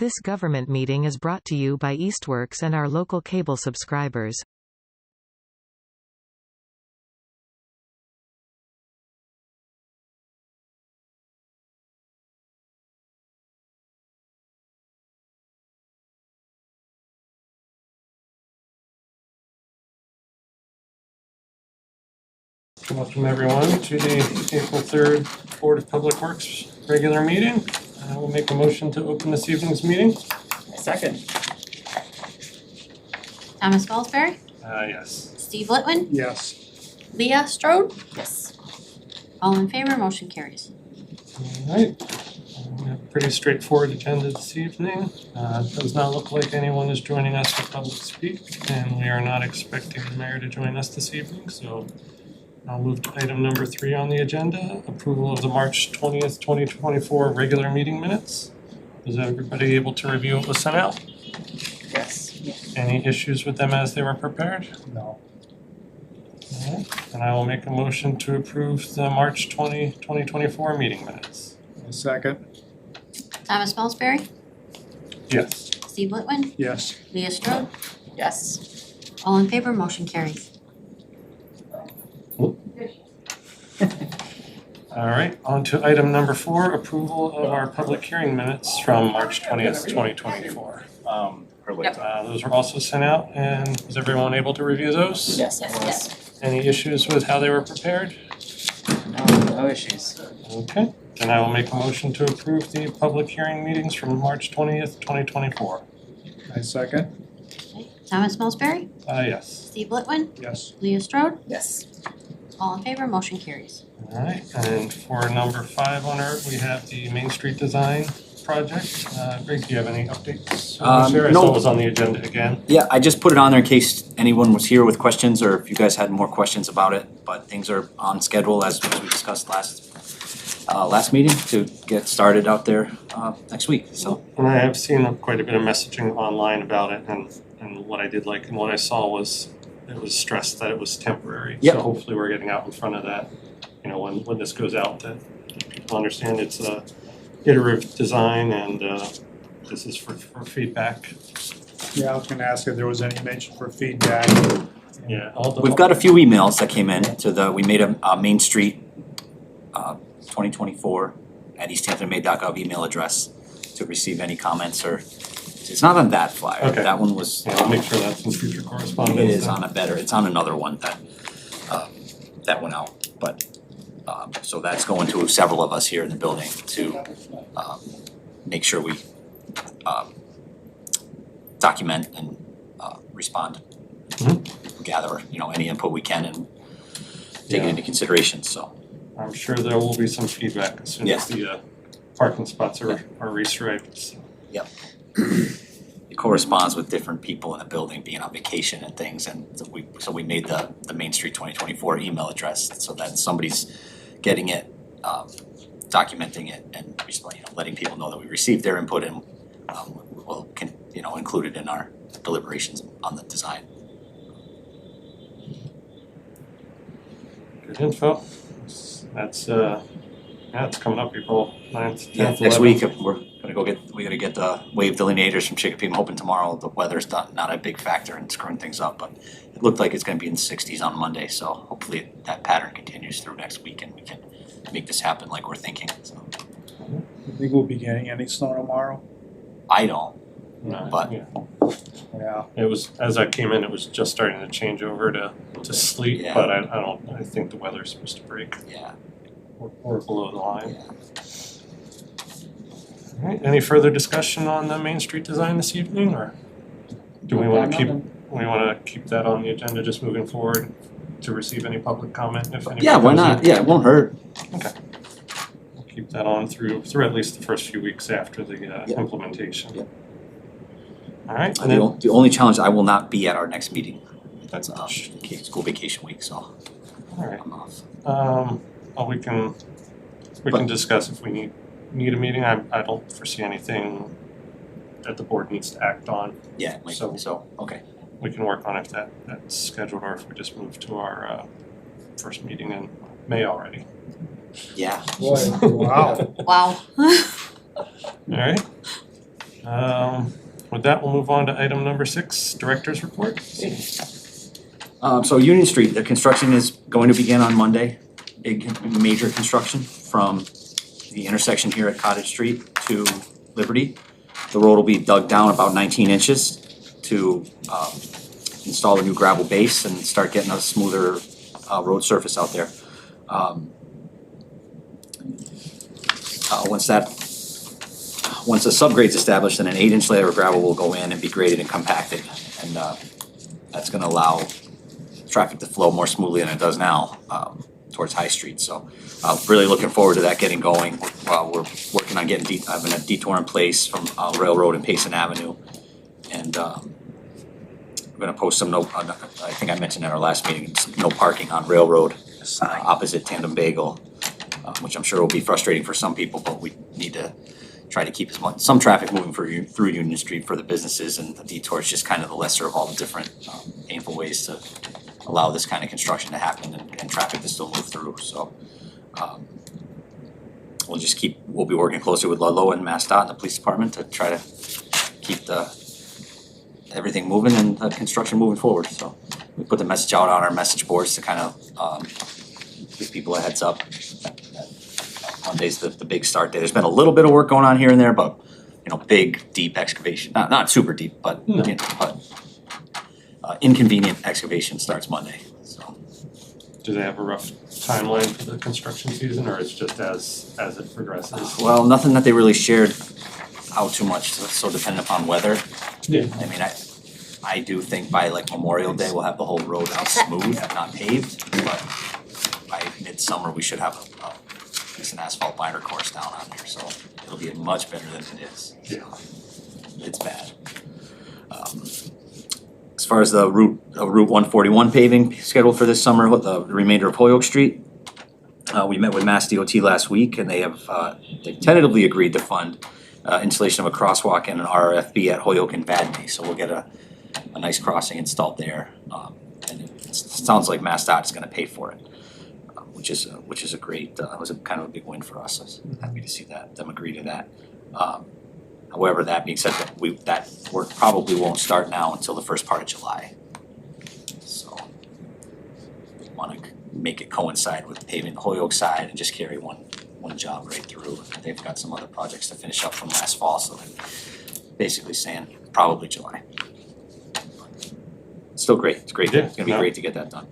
This government meeting is brought to you by Eastworks and our local cable subscribers. Welcome everyone to the April 3rd Board of Public Works regular meeting. I will make a motion to open this evening's meeting. Second. Thomas Fallsbury, Yes. Steve Litwin, Yes. Leah Strode. Yes. All in favor, motion carries. All right. We have a pretty straightforward agenda this evening. It does not look like anyone is joining us for public speak, and we are not expecting the mayor to join us this evening, so I'll move to item number 3 on the agenda, approval of the March 20th, 2024 regular meeting minutes. Was everybody able to review what was sent out? Yes. Any issues with them as they were prepared? No. All right. And I will make a motion to approve the March 20, 2024 meeting minutes. Second. Thomas Fallsbury, Yes. Steve Litwin, Yes. Leah Strode. Yes. All in favor, motion carries. All right, on to item number 4, approval of our public hearing minutes from March 20th, 2024. Those were also sent out, and was everyone able to review those? Yes. Any issues with how they were prepared? No issues. Okay, then I will make a motion to approve the public hearing meetings from March 20th, 2024. I second. Thomas Fallsbury, Yes. Steve Litwin, Yes. Leah Strode. Yes. All in favor, motion carries. All right, and for number 5 on our, we have the Main Street Design project. Greg, do you have any updates? I saw no. it was on the agenda again. Yeah, I just put it on there in case anyone was here with questions or if you guys had more questions about it. But things are on schedule as we discussed last meeting to get started out there next week. So And I have seen quite a bit of messaging online about it, and what I did like and what I saw was it was stressed that it was temporary. Yep. So hopefully we're getting out in front of that, you know, when this goes out, that people understand it's a iterative design and this is for feedback. Yeah, I was gonna ask if there was any mention for feedback. Yeah. we've got a few emails that came in we made a Main Street 2024 at easthamptonmaid.gov email address to receive any comments or it's not on that flyer. Okay. That one was. Yeah, I'll make sure that's in future correspondence. It is on it's on another one that went out, but so that's going to several of us here in the building to make sure we document and respond, gather, any input we can and take it into consideration, so. I'm sure there will be some feedback as soon as the parking spots are restriped. So. Yep. It corresponds with different people in the building being on vacation and things, and so we made the Main Street 2024 email address so that somebody's getting it, documenting it, and letting people know that we received their input and we'll include it in our deliberations on the design. Good info. That's it's coming up April 9th, 10th, Yeah, 11th. next week we gotta get the wave delineators from Chicopee. I'm hoping tomorrow the weather's not a big factor in screwing things up, but it looked like it's gonna be in the 60s on Monday, so hopefully that pattern continues through next week and we can make this happen like we're thinking, so. You think we'll be getting any snow tomorrow? I don't, No, but- yeah. Yeah. It was, as I came in, it was just starting to change over to sleet, Yeah. but I think the weather's supposed to break. yeah. We're below the line. Yeah. All right, any further discussion on the Main Street design this evening, or do we wanna keep that on the agenda just moving forward to receive any public comment if anybody Yeah, why comes in? not? Yeah, it won't hurt. Okay. We'll keep that on through at least the first few weeks after the Yeah. implementation. Yeah. All right, and then The only challenge, I will not be at our next meeting. that's School vacation week, so all right. I'm off. Well, we can discuss if we need a meeting. I don't foresee anything that the board needs to act on. Yeah, it might be, so, okay. We can work on if that's scheduled or if we just move to our first meeting in May already. Yeah. Boy, wow. Wow. All right. With that, we'll move on to item number 6, Director's Report. So Union Street, the construction is going to begin on Monday. Big, major construction from the intersection here at Cottage Street to Liberty. The road will be dug down about 19 inches to install a new gravel base and start getting a smoother road surface out there. Once the subgrade's established, then an 8-inch layer of gravel will go in and be graded and compacted. And that's gonna allow traffic to flow more smoothly than it does now towards High Street. So really looking forward to that getting going. We're working on getting having a detour in place from Railroad and Payson Avenue. And we're gonna post some I think I mentioned at our last meeting, no parking on Railroad opposite Tandem Bagel, which I'm sure will be frustrating for some people, but we need to try to keep some traffic moving through Union Street for the businesses, and the detour is just kind of the lesser of all the different painful ways to allow this kind of construction to happen and traffic to still move through. So we'll be working closely with Ludlow and MassDOT and the police department to try to keep everything moving and the construction moving forward. So we put the message out on our message boards to kind of give people a heads up. Monday's the big start day. There's been a little bit of work going on here and there, but big, deep excavation. Not super deep, but inconvenient excavation starts Monday. So, Do they have a rough timeline for the construction season, or it's just as it progresses? well, nothing that they really shared out too much. So it's so dependent upon weather. Yeah. I mean, I do think by like Memorial Day we'll have the whole road out smooth, not paved, but by midsummer we should have a decent asphalt binder course down on there, so it'll be much better than it is. Yeah. It's bad. As far as the Route 141 paving scheduled for this summer, with the remainder of Holyoke Street, we met with Mass DOT last week, and they tentatively agreed to fund installation of a crosswalk and an RFB at Holyoke and Vadney, so we'll get a nice crossing installed there. And it sounds like MassDOT is going to pay for it, which is a great, was a kind of a big win for us. I was happy to see them agree to that. However, that being said, that work probably won't start now until the first part of July. So we want to make it coincide with paving the Holyoke side and just carry one job right through. They've got some other projects to finish up from last fall, so they're basically saying probably July. Still great. It's great. Yeah, It's going to be great to get that done.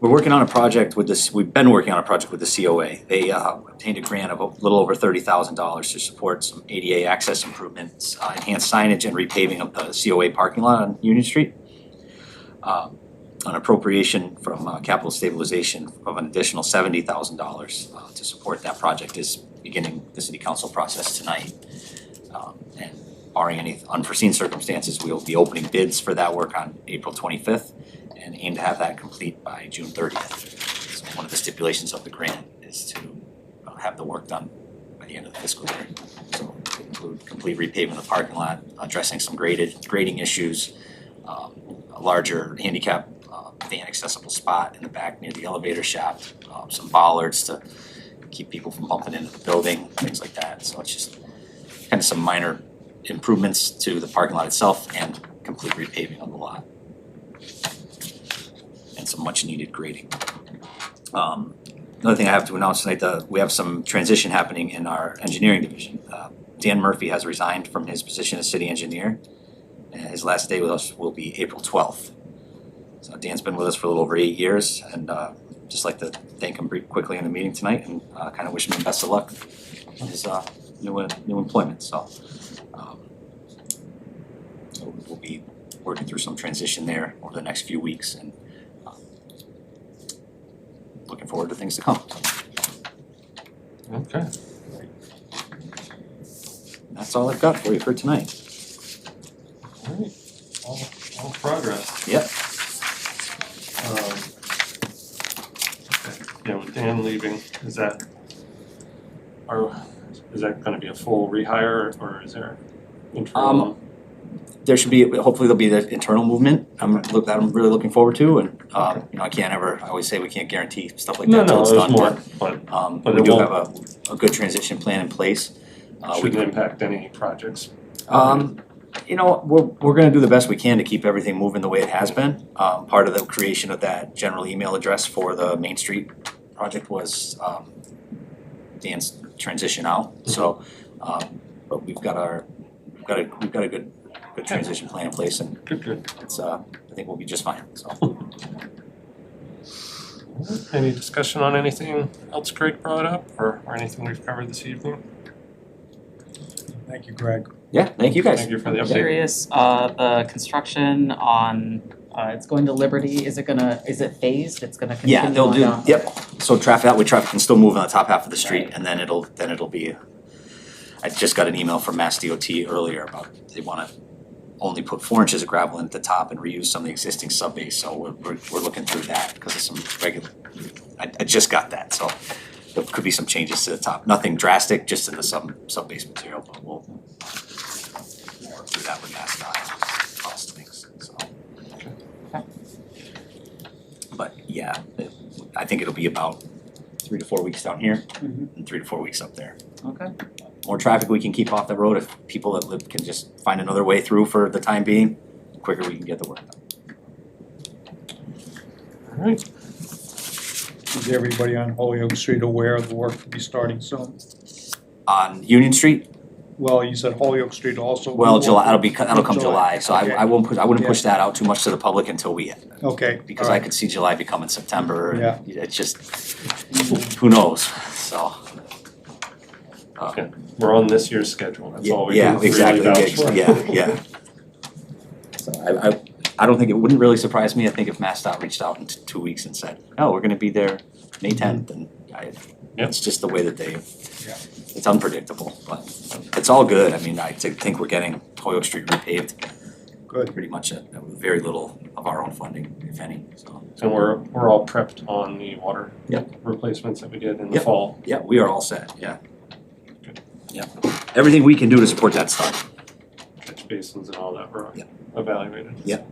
We're working on a project with this. We've been working on a project with the COA. They obtained a grant of a little over $30,000 to support some ADA access improvements, enhanced signage, and repaving of the COA parking lot on Union Street. An appropriation from capital stabilization of an additional $70,000 to support that project is beginning the city council process tonight. And barring any unforeseen circumstances, we will be opening bids for that work on April 25th. And aim to have that complete by June 30th. So one of the stipulations of the grant is to have the work done by the end of the fiscal year. So to include complete repaving of the parking lot, addressing some grading issues, a larger handicap van accessible spot in the back near the elevator shaft, some bollards to keep people from bumping into the building, things like that. So it's just kind of some minor improvements to the parking lot itself and complete repaving of the lot. And some much needed grading. Another thing I have to announce tonight, we have some transition happening in our engineering division. Dan Murphy has resigned from his position as city engineer, and his last day with us will be April 12th. So Dan's been with us for a little over 8 years, and just like to thank him quickly in the meeting tonight and kind of wish him the best of luck on his new employment. So we'll be working through some transition there over the next few weeks, and looking forward to things to come. Okay. That's all I've got for you for tonight. All right. All progress. Yep. Yeah, with Dan leaving, is that going to be a full rehire, or is there interim? There should be, hopefully there'll be the internal movement that I'm really looking forward to, and I always say we can't guarantee stuff like that until it's done, more, but we do have a good transition plan in place. We Shouldn't can, impact any projects. you know, we're gonna do the best we can to keep everything moving the way it has been. Part of the creation of that general email address for the Main Street project was Dan's transition out, so, but we've got a good transition plan in place, and Good. it's, I think we'll be just fine, so. Any discussion on anything else Greg brought up, or anything we've covered this evening? Thank you, Greg. Yeah, thank you guys. Thank you for the I'm update. curious, the construction on, it's going to Liberty, is it phased? It's gonna continue Yeah, on they'll do, down? yep, so traffic can still move on the top half of the street, and then it'll be, I just got an email from Mass DOT earlier about, they wanna only put 4 inches of gravel in at the top and reuse some of the existing subbase, so we're looking through that, because of some regular, I just got that, so there could be some changes to the top, nothing drastic, just in the subbase material, but we'll work through that with MassDOT, cost things, so. But yeah, I think it'll be about 3 to 4 weeks down here, and 3 to 4 weeks up there. Okay. More traffic we can keep off the road, if people that live can just find another way through for the time being, the quicker we can get the work done. All right. Is everybody on Holyoke Street aware of the work to be starting soon? On Union Street, Well, you said Holyoke Street also. well, July, that'll come July, so Okay. I wouldn't push that out too much to the public until we, Okay. because all I right. could see July becoming September, Yeah. and it's just, who knows, so. Okay. We're on this year's schedule, that's all we can Yeah, really exactly, vouch for. yeah. So I don't think, it wouldn't really surprise me, I think if MassDOT reached out in 2 weeks and said, oh, we're gonna be there May 10th, and it's just the way that it's unpredictable, but it's all good, I mean, I think we're getting Holyoke Street repaved Good. pretty much at very little of our own funding, if any, so. And we're all prepped on the water Yep. replacements that we did in the Yep. fall. Yeah, we are all set, yeah. Yeah, everything we can do to support that stuff. Catch basins and all that were Yep. evaluated. Yep.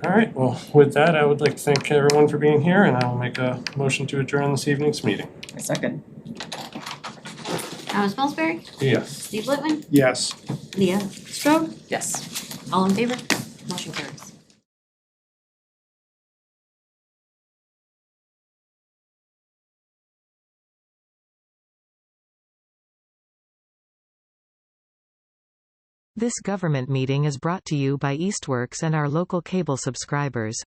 All right, well, with that, I would like to thank everyone for being here, and I will make a motion to adjourn this evening's meeting. A second. Thomas Pillsbury, Yes. Steve Litwin, Yes. Leah Strode, Yes. all in favor? Motion carries. This government meeting is brought to you by Eastworks and our local cable subscribers.